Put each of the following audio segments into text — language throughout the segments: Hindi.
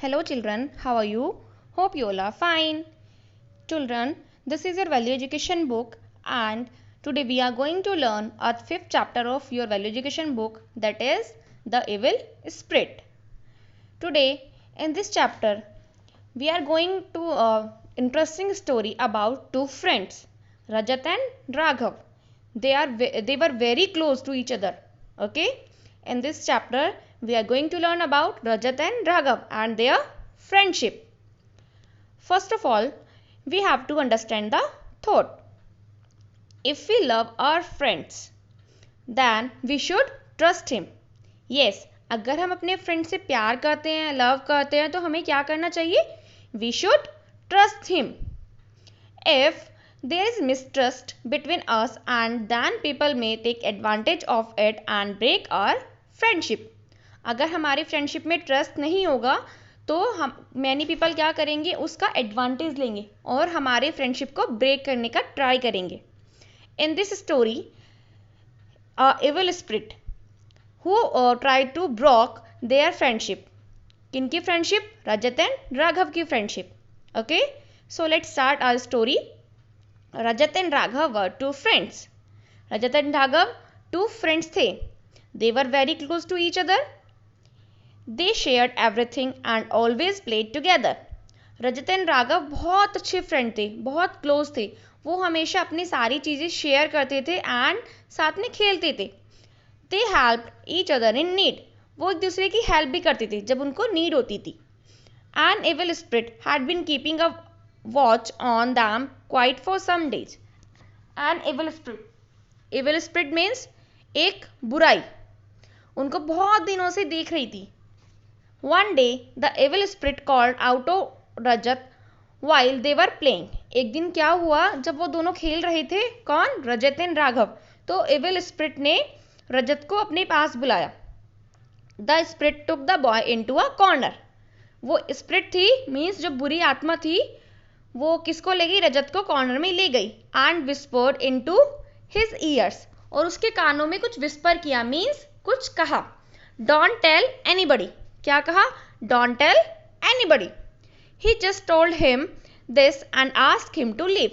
Hello children, how are you? Hope you all are fine. Children, this is your value education book and today we are going to learn our fifth chapter of your value education book, that is the evil spirit. Today in this chapter we are going to interesting story about two friends, Rajat and Raghav. They were very close to each other. Okay, in this chapter we are going to learn about Rajat and Raghav and their friendship. First of all, we have to understand the thought. If we love our friends, then we should trust him. Yes, अगर हम अपने फ्रेंड से प्यार करते हैं, लव करते हैं, तो हमें क्या करना चाहिए? We should trust him. If there is mistrust between us, and then people may take advantage of it and break our friendship. अगर हमारी फ्रेंडशिप में ट्रस्ट नहीं होगा तो हम मैनी पीपल क्या करेंगे? उसका एडवांटेज लेंगे और हमारे फ्रेंडशिप को ब्रेक करने का ट्राई करेंगे. In this story evil spirit who tried to break their friendship. किनकी फ्रेंडशिप? रजत एंड राघव की friendship. Okay, so let's start our story. Rajat and Raghav were two friends. Rajat and Raghav two friends थे. They were very close to each other. They shared everything and always played together. Rajat and Raghav बहुत अच्छे फ्रेंड थे, बहुत क्लोज थे. वो हमेशा अपनी सारी चीज़ें शेयर करते थे एंड साथ में खेलते थे. They help each other in need. वो एक दूसरे की हेल्प भी करते थे जब उनको नीड होती थी. An evil spirit had been keeping a watch on them quite for some days. An evil spirit means एक बुराई उनको बहुत दिनों से देख रही थी. One day the evil spirit called out to Rajat while they were playing. एक दिन क्या हुआ, जब वो दोनों खेल रहे थे, कौन? रजत एंड राघव. तो एविल स्पिरिट ने रजत को अपने पास बुलाया. The spirit took the boy into a corner. वो स्पिरिट थी मीन्स जो बुरी आत्मा थी, वो किसको ले गई? रजत को कॉर्नर में ले गई. And whispered into his years. और उसके कानों में कुछ विस्पर किया मीन्स कुछ कहा. Don't tell anybody. क्या कहा? Don't tell anybody. He just told him this and asked him to leave.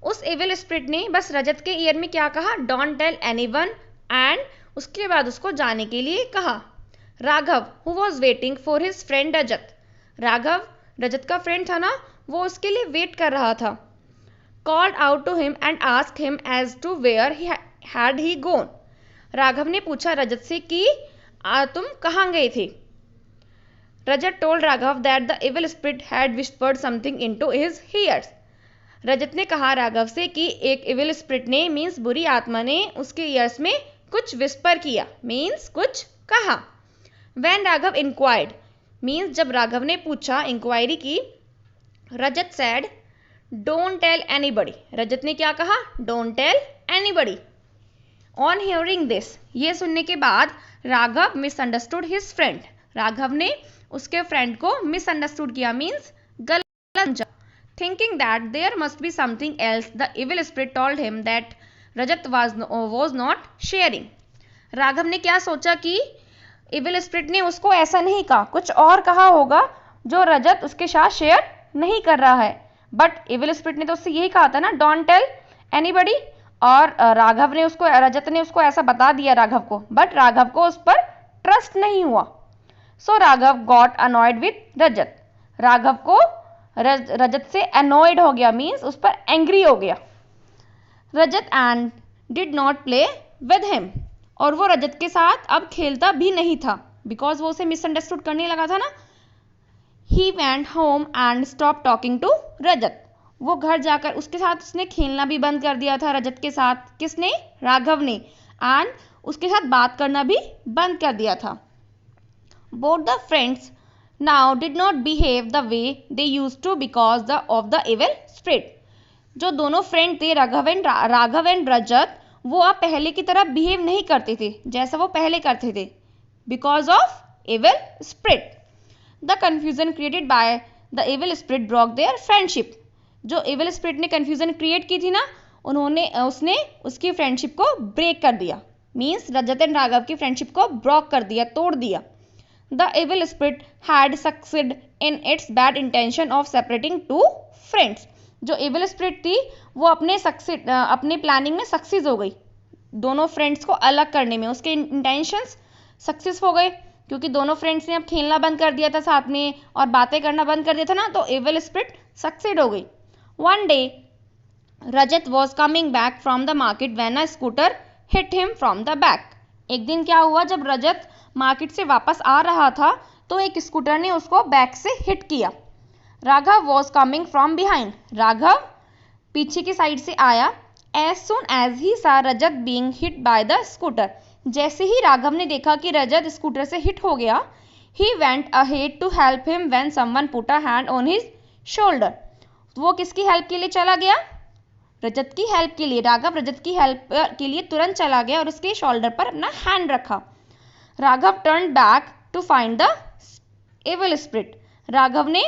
उस एविल स्पिरिट ने बस रजत के ईयर में क्या कहा? Don't tell anyone. एंड उसके बाद उसको जाने के लिए कहा. Raghav who was waiting for his friend Rajat. Raghav Rajat का फ्रेंड था ना, वो उसके लिए वेट कर रहा था. Called out to him and asked him as to where had he gone. Raghav ने पूछा रजत से कि तुम कहाँ गए थे. Rajat told Raghav that the evil spirit had whispered something into his ears. Rajat ने कहा राघव से कि एक एविल स्पिरिट ने मीन्स बुरी आत्मा ने उसके ईयर्स में कुछ विस्पर किया मीन्स कुछ कहा. व्हेन राघव इंक्वायर्ड मीन्स जब राघव ने पूछा, इंक्वायरी की, Rajat said don't tell anybody. Rajat ने क्या कहा? Don't tell anybody. On hearing this, ये सुनने के बाद Raghav misunderstood his friend. Raghav ने उसके फ्रेंड को मिसअंडरस्टूड किया मीन्स गलत समझा. Thinking that there must be something else, the evil spirit told him that Rajat was not sharing. Raghav ने क्या सोचा कि एविल स्पिरिट ने उसको ऐसा नहीं कहा, कुछ और कहा होगा जो रजत उसके साथ शेयर नहीं कर रहा है. बट एविल स्पिरिट ने तो उससे यही कहा था ना, डोंट टेल एनीबडी. और रजत ने उसको ऐसा बता दिया राघव को, बट राघव को उस पर ट्रस्ट नहीं हुआ. सो राघव गॉट अनॉयड विथ रजत. राघव को रजत से अनॉयड हो गया मीन्स उस पर एंग्री हो गया. Rajat and did not play with him. और वो रजत के साथ अब खेलता भी नहीं था बिकॉज वो उसे मिसअंडरस्टूड करने लगा था ना. He went home and stop talking to Rajat. वो घर जाकर उसके साथ उसने खेलना भी बंद कर दिया था रजत के साथ. किसने? राघव ने. एंड उसके साथ बात करना भी बंद कर दिया था. Both the friends now did not behave the way they used to because of the evil spirit. जो दोनों फ्रेंड थे राघव एंड रजत, वो अब पहले की तरह बिहेव नहीं करते थे जैसा वो पहले करते थे because of evil spirit. The confusion created by the evil spirit broke their friendship. जो एविल स्पिरिट ने कन्फ्यूजन क्रिएट की थी ना, उसने उसकी फ्रेंडशिप को ब्रेक कर दिया मीन्स रजत एंड राघव की फ्रेंडशिप को ब्रोक कर दिया, तोड़ दिया. The evil spirit had succeeded in its bad intention of separating two friends. जो evil spirit थी वो अपने प्लानिंग में सक्सेस हो गई, दोनों फ्रेंड्स को अलग करने में उसके इंटेंशंस सक्सेस हो गए, क्योंकि दोनों फ्रेंड्स ने अब खेलना बंद कर दिया था साथ में और बातें करना बंद कर दिया था ना, तो evil spirit सक्सेड हो गई. One day Rajat was coming back from the market when a scooter hit him from the back. एक दिन क्या हुआ, जब रजत मार्केट से वापस आ रहा था तो एक स्कूटर ने उसको बैक से हिट किया. Raghav was coming from behind. Raghav पीछे की साइड से आया. As soon as he saw Rajat being hit by the scooter. जैसे ही राघव ने देखा कि रजत स्कूटर से हिट हो गया, he went ahead to help him when someone put a hand on his shoulder. वो किसकी हेल्प के लिए चला गया? रजत की हेल्प के लिए. राघव रजत की हेल्प के लिए तुरंत चला गया और उसके शोल्डर पर अपना हैंड रखा. Raghav turn back to find the evil spirit. Raghav ने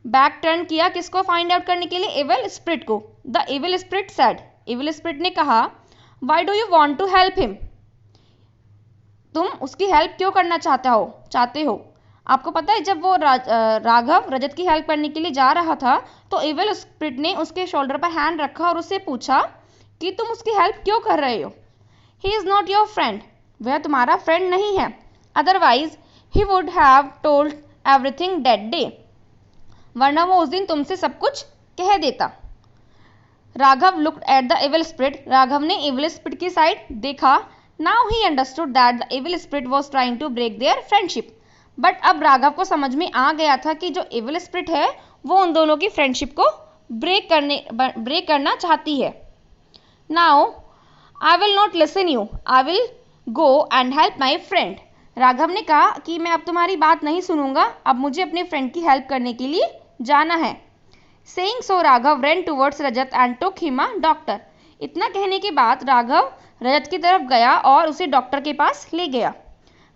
बैक टर्न किया किसको फाइंड आउट करने के लिए? एविल स्पिरिट को. The evil spirit said. Evil spirit ने कहा, why do you want to help him. तुम उसकी हेल्प क्यों करना चाहते हो? आपको पता है, जब वो राघव रजत की हेल्प करने के लिए जा रहा था तो एविल स्पिरिट ने उसके शोल्डर पर हैंड रखा और उससे पूछा कि तुम उसकी हेल्प क्यों कर रहे हो? He is not your friend. वह तुम्हारा फ्रेंड नहीं है. Otherwise he would have told everything that day. वरना वो उस दिन तुमसे सब कुछ कह देता. Raghav looked at the evil spirit. Raghav ने एविल स्पिरिट की साइड देखा. Now he understood that the evil spirit was trying to break their friendship. But अब राघव को समझ में आ गया था कि जो एविल स्पिरिट है वो उन दोनों की फ्रेंडशिप को ब्रेक करना चाहती है. Now I will not listen you, I will go and help my friend. Raghav ने कहा कि मैं अब तुम्हारी बात नहीं सुनूंगा, अब मुझे अपने फ्रेंड की हेल्प करने के लिए जाना है. Saying so Raghav ran towards Rajat and took him a doctor. इतना कहने के बाद राघव रजत की तरफ गया और उसे डॉक्टर के पास ले गया.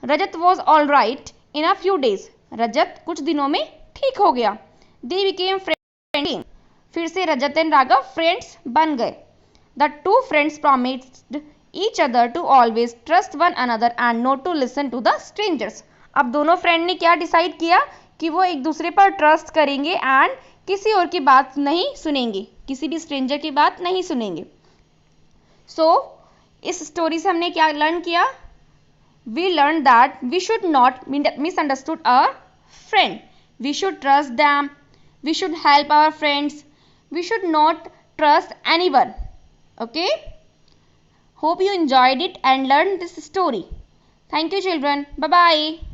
Rajat was all right in a few days. Rajat कुछ दिनों में ठीक हो गया. They became friends. फिर से रजत एंड राघव फ्रेंड्स बन गए. The two friends promised each other to always trust one another and not to listen to the strangers. अब दोनों फ्रेंड ने क्या डिसाइड किया कि वो एक दूसरे पर ट्रस्ट करेंगे एंड किसी और की बात नहीं सुनेंगे, किसी भी स्ट्रेंजर की बात नहीं सुनेंगे. सो इस स्टोरी से हमने क्या लर्न किया? We learned that we should not misunderstood our friend. We should trust them. We should help our friends. We should not trust anyone. Okay? Hope you enjoyed it and learned this story. Thank you, children. Bye-bye.